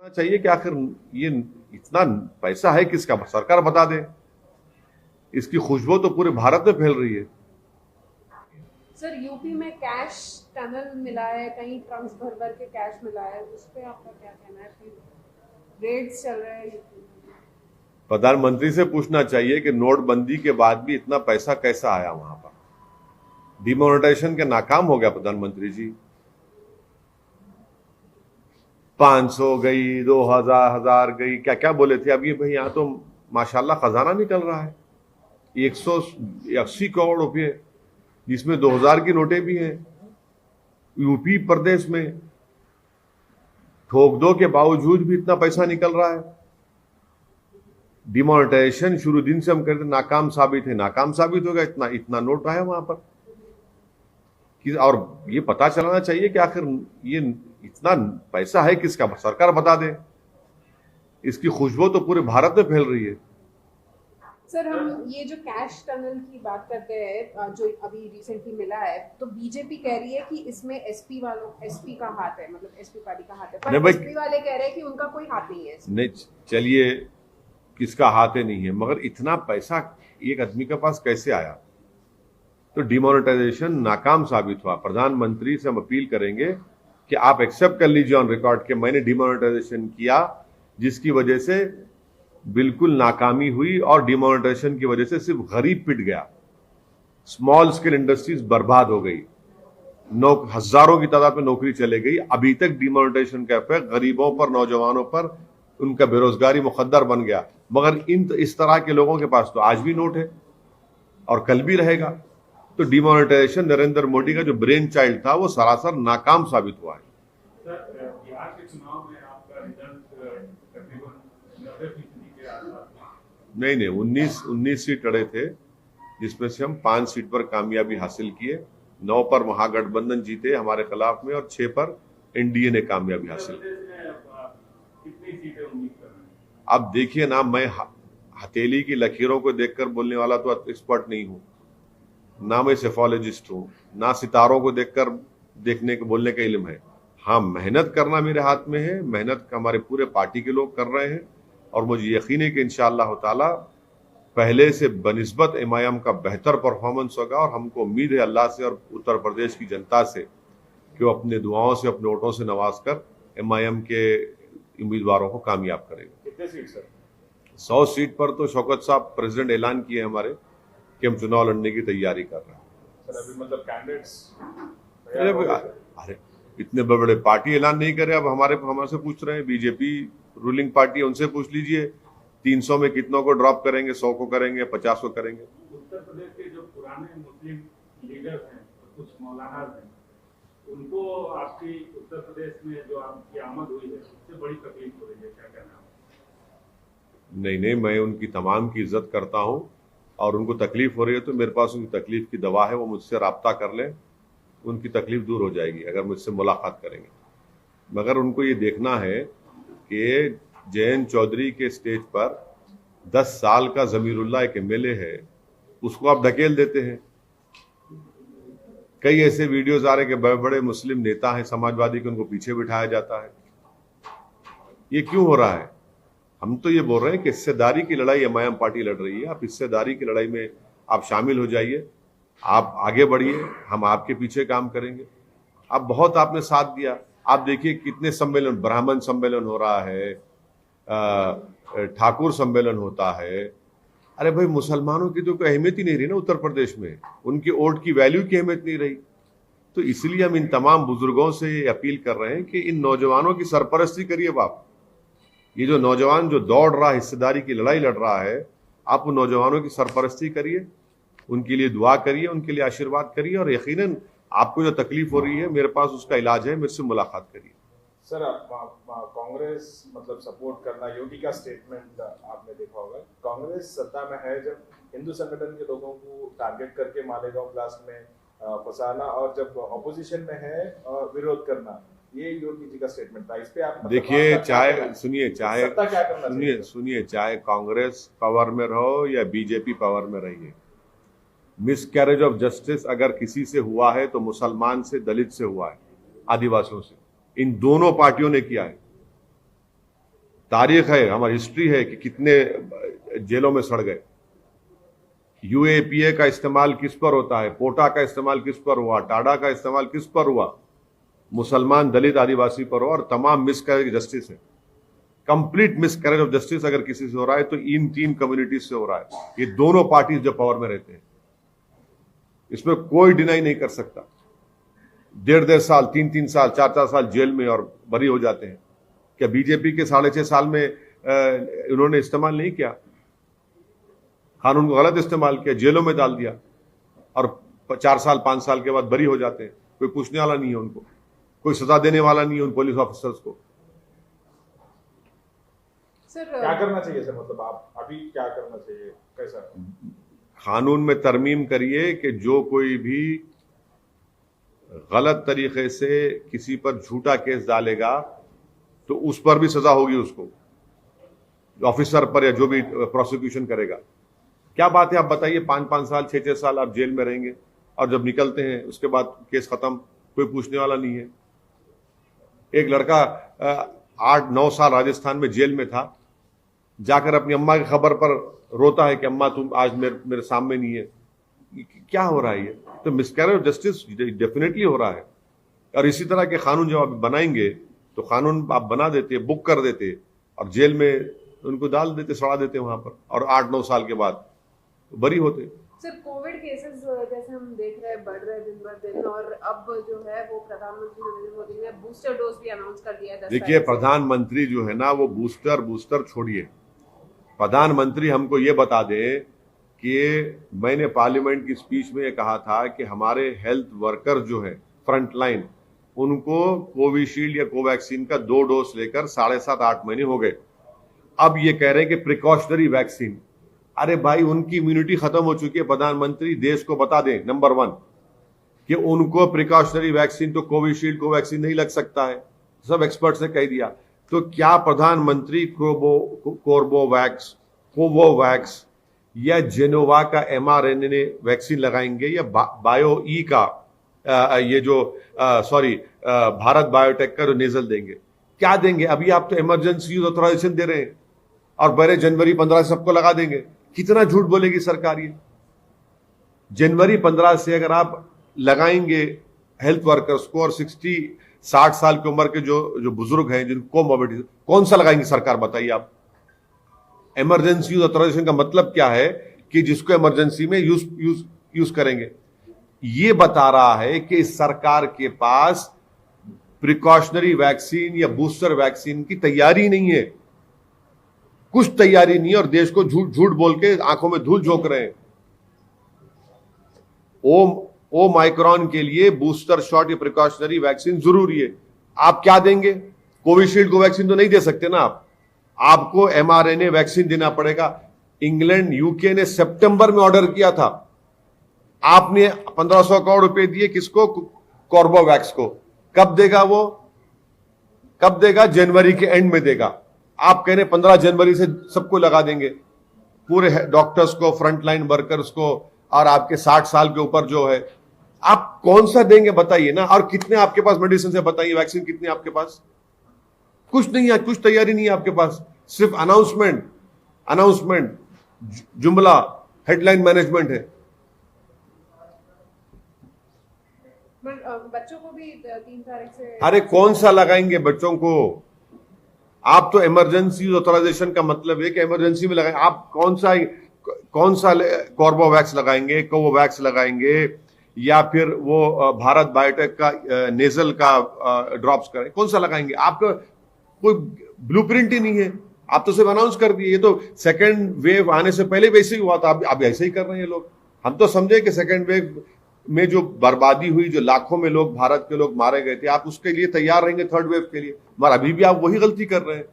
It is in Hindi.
चाहिए कि आखिर ये इतना पैसा है किसका, सरकार बता दे। इसकी खुशबू तो पूरे भारत में फैल रही है। सर, यूपी में कैश टनल मिला है, कहीं ट्रंक्स भर भर के कैश मिला है, उस पे आपका क्या कहना है? फिर रेड्स चल रहे हैं यूपी में। प्रधानमंत्री से पूछना चाहिए कि नोटबंदी के बाद भी इतना पैसा कैसा आया वहां पर। डिमोनेटाइजेशन के नाकाम हो गया प्रधानमंत्री जी। 500 गई, 2000 गई, क्या क्या बोले थे। अब ये भाई यहाँ तो माशाल्लाह खजाना निकल रहा है 180 करोड़ रुपए, जिसमें 2000 की नोटें भी हैं। यूपी प्रदेश में ठोक दो के बावजूद भी इतना पैसा निकल रहा है। डिमोनेटाइजेशन शुरू दिन से हम कहते नाकाम साबित है, नाकाम साबित हो गया। इतना इतना नोट आया वहां पर और ये पता चलाना चाहिए कि आखिर ये इतना पैसा है किसका, सरकार बता दे। इसकी खुशबू तो पूरे भारत में फैल रही है। सर, हम ये जो कैश टनल की बात करते हैं, जो अभी रिसेंटली मिला है, तो बीजेपी कह रही है कि इसमें एसपी का हाथ है, मतलब एसपी पार्टी का हाथ है, पर एसपी वाले कह रहे हैं कि उनका कोई हाथ नहीं है इसमें। नहीं, चलिए किसका हाथ है नहीं है, मगर इतना पैसा एक आदमी के पास कैसे आया? तो डिमोनेटाइजेशन नाकाम साबित हुआ। प्रधानमंत्री से हम अपील करेंगे कि आप एक्सेप्ट कर लीजिए ऑन रिकॉर्ड कि मैंने डिमोनेटाइजेशन किया, जिसकी वजह से बिल्कुल नाकामी हुई और डिमोनेटाइजेशन की वजह से सिर्फ गरीब पिट गया, स्मॉल स्केल इंडस्ट्रीज बर्बाद हो गई, हजारों की तादाद में नौकरी चले गई। अभी तक डिमोनेटाइजेशन का इफेक्ट गरीबों पर, नौजवानों पर, उनका बेरोजगारी मुकद्दर बन गया। मगर इस तरह के लोगों के पास तो आज भी नोट है और कल भी रहेगा। तो डिमोनेटाइजेशन नरेंद्र मोदी का जो ब्रेन चाइल्ड था वो सरासर नाकाम साबित हुआ है। सर, बिहार के चुनाव में आपका रिजल्ट तकरीबन 90% के आसपास। नहीं, 19 सीट लड़े थे, जिसमें से हम 5 सीट पर कामयाबी हासिल किए। 9 पर महागठबंधन जीते हमारे खिलाफ में और 6 पर एनडीए ने कामयाबी हासिल की। कितनी सीटें उम्मीद कर रहे हैं? अब देखिए ना, मैं हथेली की लकीरों को देखकर बोलने वाला तो एक्सपर्ट नहीं हूं, ना मैं सेफोलॉजिस्ट हूं, ना सितारों को देखकर देखने के बोलने का इल्म है। हाँ, मेहनत करना मेरे हाथ में है, मेहनत हमारे पूरे पार्टी के लोग कर रहे हैं और मुझे यकीन है कि इंशाअल्लाह ताला पहले से बनिस्बत एमआईएम का बेहतर परफॉर्मेंस होगा। और हमको उम्मीद है अल्लाह से और उत्तर प्रदेश की जनता से कि वो अपने दुआओं से, अपने वोटों से नवाज कर एमआईएम के उम्मीदवारों को कामयाब करेंगे। कितने सीट सर? 100 सीट पर तो शौकत साहब प्रेसिडेंट ऐलान किए हमारे कि हम चुनाव लड़ने की तैयारी कर रहे हैं। सर, अभी मतलब कैंडिडेट्स अरे इतने बड़े पार्टी ऐलान नहीं करे। अब हमारे से पूछ रहे हैं, बीजेपी रूलिंग पार्टी है, उनसे पूछ लीजिए 300 में कितनों को ड्रॉप करेंगे, 100 को करेंगे, 50 को करेंगे। उत्तर प्रदेश के जो पुराने मुस्लिम लीडर्स हैं, कुछ मौलाना हैं, उनको आपकी उत्तर प्रदेश में जो आपकी आमद हुई है उससे बड़ी तकलीफ हो रही है, क्या कहना है? नहीं, मैं उनकी तमाम की इज्जत करता हूं और उनको तकलीफ हो रही है तो मेरे पास उनकी तकलीफ की दवा है। वो मुझसे राब्ता कर लें, उनकी तकलीफ दूर हो जाएगी अगर मुझसे मुलाकात करेंगे। मगर उनको ये देखना है कि जयंत चौधरी के स्टेज पर 10 साल का जमीरुल्लाह एक एमएलए है, उसको आप ढकेल देते हैं। कई ऐसे वीडियोज आ रहे कि बड़े बड़े मुस्लिम नेता हैं समाजवादी के, उनको पीछे बिठाया जाता है। ये क्यों हो रहा है? हम तो ये बोल रहे हैं कि हिस्सेदारी की लड़ाई एमआईएम पार्टी लड़ रही है। आप हिस्सेदारी की लड़ाई में आप शामिल हो जाइए, आप आगे बढ़िए, हम आपके पीछे काम करेंगे। आप बहुत आपने साथ दिया। आप देखिए कितने सम्मेलन, ब्राह्मण सम्मेलन हो रहा है, ठाकुर सम्मेलन होता है। अरे भाई, मुसलमानों की तो कोई अहमियत ही नहीं रही ना उत्तर प्रदेश में, उनके वोट की वैल्यू की अहमियत नहीं रही। तो इसलिए हम इन तमाम बुजुर्गों से अपील कर रहे हैं कि इन नौजवानों की सरपरस्ती करिए। बाप, ये जो नौजवान जो दौड़ रहा है, हिस्सेदारी की लड़ाई लड़ रहा है, आप उन नौजवानों की सरपरस्ती करिए, उनके लिए दुआ करिए, उनके लिए आशीर्वाद करिए और यकीनन आपको जो तकलीफ हो रही है मेरे पास उसका इलाज है, मेरे से मुलाकात करिए। सर, कांग्रेस मतलब सपोर्ट करना, योगी का स्टेटमेंट आपने देखा होगा, कांग्रेस सत्ता में है जब हिंदू संगठन के लोगों को टारगेट करके मालेगांव ब्लास्ट में फंसाना, और जब ऑपोजिशन में है विरोध करना, ये योगी जी का स्टेटमेंट था। इस पे आप देखिए, चाहे कांग्रेस पावर में रहो या बीजेपी पावर में रही है, मिसकैरेज ऑफ जस्टिस अगर किसी से हुआ है तो मुसलमान से, दलित से हुआ है, आदिवासियों से। इन दोनों पार्टियों ने किया है। तारीख है, हमारी हिस्ट्री है कि कितने जेलों में सड़ गए। यूएपीए का इस्तेमाल किस पर होता है, पोटा का इस्तेमाल किस पर हुआ, टाडा का इस्तेमाल किस पर हुआ, मुसलमान, दलित, आदिवासी पर हुआ, और तमाम मिसकैरेज जस्टिस है। कंप्लीट मिसकैरेज ऑफ जस्टिस अगर किसी से हो रहा है तो इन 3 कम्युनिटीज से हो रहा है। ये दोनों पार्टीज जो पावर में रहते हैं, इसमें कोई डिनाई नहीं कर सकता। 1.5 साल, 3-3 साल, 4-4 साल जेल में और बरी हो जाते हैं। क्या बीजेपी के 6.5 साल में उन्होंने इस्तेमाल नहीं किया? कानून को गलत इस्तेमाल किया, जेलों में डाल दिया, और 4 साल 5 साल के बाद बरी हो जाते हैं। कोई पूछने वाला नहीं है उनको, कोई सजा देने वाला नहीं है उन पुलिस ऑफिसर्स को। सर क्या करना चाहिए सर, मतलब आप अभी क्या करना चाहिए, कैसा? कानून में तरमीम करिए कि जो कोई भी गलत तरीके से किसी पर झूठा केस डालेगा तो उस पर भी सजा होगी, उसको, ऑफिसर पर या जो भी प्रोसिक्यूशन करेगा। क्या बात है, आप बताइए, 5-5 साल 6-6 साल आप जेल में रहेंगे और जब निकलते हैं उसके बाद केस खत्म, कोई पूछने वाला नहीं है। एक लड़का 8-9 साल राजस्थान में जेल में था, जाकर अपनी अम्मा की खबर पर रोता है कि अम्मा तुम आज मेरे सामने नहीं है। क्या हो रहा है ये? तो मिसकैरेज ऑफ जस्टिस डेफिनेटली हो रहा है। और इसी तरह के कानून जब आप बनाएंगे तो कानून आप बना देते, बुक कर देते और जेल में उनको डाल देते, सड़ा देते वहां पर, और 8-9 साल के बाद बरी होते। सर कोविड केसेस जैसे हम देख रहे हैं बढ़ रहे हैं दिन ब दिन, और अब जो है वो प्रधानमंत्री नरेंद्र मोदी ने बूस्टर डोज भी अनाउंस कर दिया है। देखिए, प्रधानमंत्री जो है ना, वो बूस्टर छोड़िए, प्रधानमंत्री हमको ये बता दे कि मैंने पार्लियामेंट की स्पीच में ये कहा था कि हमारे हेल्थ वर्कर जो है फ्रंट लाइन, उनको कोविशील्ड या कोवैक्सीन का 2 डोज लेकर 7.5-8 महीने हो गए। अब ये कह रहे हैं कि प्रिकॉशनरी वैक्सीन। अरे भाई, उनकी इम्यूनिटी खत्म हो चुकी है। प्रधानमंत्री देश को बता दें, नंबर 1, कि उनको प्रिकॉशनरी वैक्सीन तो कोविशील्ड कोवैक्सीन नहीं लग सकता है, सब एक्सपर्ट्स ने कह दिया। तो क्या प्रधानमंत्री कोवोवैक्स या जेनोवा का mRNA वैक्सीन लगाएंगे या बायो ई का भारत बायोटेक का जो नेजल देंगे? क्या देंगे? अभी आप तो इमरजेंसी यूज ऑथराइजेशन दे रहे हैं और बड़े जनवरी 15 से सबको लगा देंगे। कितना झूठ बोलेगी सरकार ये? जनवरी 15 से अगर आप लगाएंगे हेल्थ वर्कर्स को और 60 साल की उम्र के जो बुजुर्ग हैं जिनको कोमोबिडिटी, कौन सा लगाएंगे सरकार, बताइए आप? इमरजेंसी यूज ऑथराइजेशन का मतलब क्या है कि जिसको इमरजेंसी में यूज करेंगे। ये बता रहा है कि इस सरकार के पास प्रिकॉशनरी वैक्सीन या बूस्टर वैक्सीन की तैयारी नहीं है, कुछ तैयारी नहीं है, और देश को झूठ बोल के आंखों में धूल झोंक रहे हैं। ओमाइक्रॉन के लिए बूस्टर शॉट या प्रिकॉशनरी वैक्सीन जरूरी है। आप क्या देंगे? कोविशील्ड को वैक्सीन तो नहीं दे सकते ना आपको mRNA वैक्सीन देना पड़ेगा। इंग्लैंड, यूके ने सितंबर में ऑर्डर किया था, आपने 1500 करोड़ रुपए दिए किसको? कॉर्बोवैक्स को। कब देगा वो? कब देगा? जनवरी के एंड में देगा। आप कह रहे 15 जनवरी से सबको लगा देंगे, पूरे डॉक्टर्स को, फ्रंटलाइन वर्कर्स को, और आपके 60 साल के ऊपर जो है। आप कौन सा देंगे बताइए ना? और कितने आपके पास मेडिसिन है बताइए, वैक्सीन कितने आपके पास? कुछ नहीं है, कुछ तैयारी नहीं है आपके पास, सिर्फ अनाउंसमेंट, जुमला, हेडलाइन मैनेजमेंट है। बच्चों को भी 3 तारीख से। अरे कौन सा लगाएंगे बच्चों को? आप तो इमरजेंसी ऑथराइजेशन का मतलब है कि इमरजेंसी में लगाएंगे। आप कौन सा कॉर्बोवैक्स लगाएंगे, कोवोवैक्स लगाएंगे, या फिर वो भारत बायोटेक का नेजल का ड्रॉप्स करें? कौन सा लगाएंगे? आपका कोई ब्लूप्रिंट ही नहीं है, आप तो सिर्फ अनाउंस कर दिए। ये तो सेकेंड वेव आने से पहले वैसे ही हुआ था, अब ऐसे ही कर रहे हैं लोग। हम तो समझे कि सेकेंड वेव में जो बर्बादी हुई, जो लाखों में लोग, भारत के लोग मारे गए थे, आप उसके लिए तैयार रहेंगे थर्ड वेव के लिए, मगर अभी भी आप वही गलती कर रहे हैं।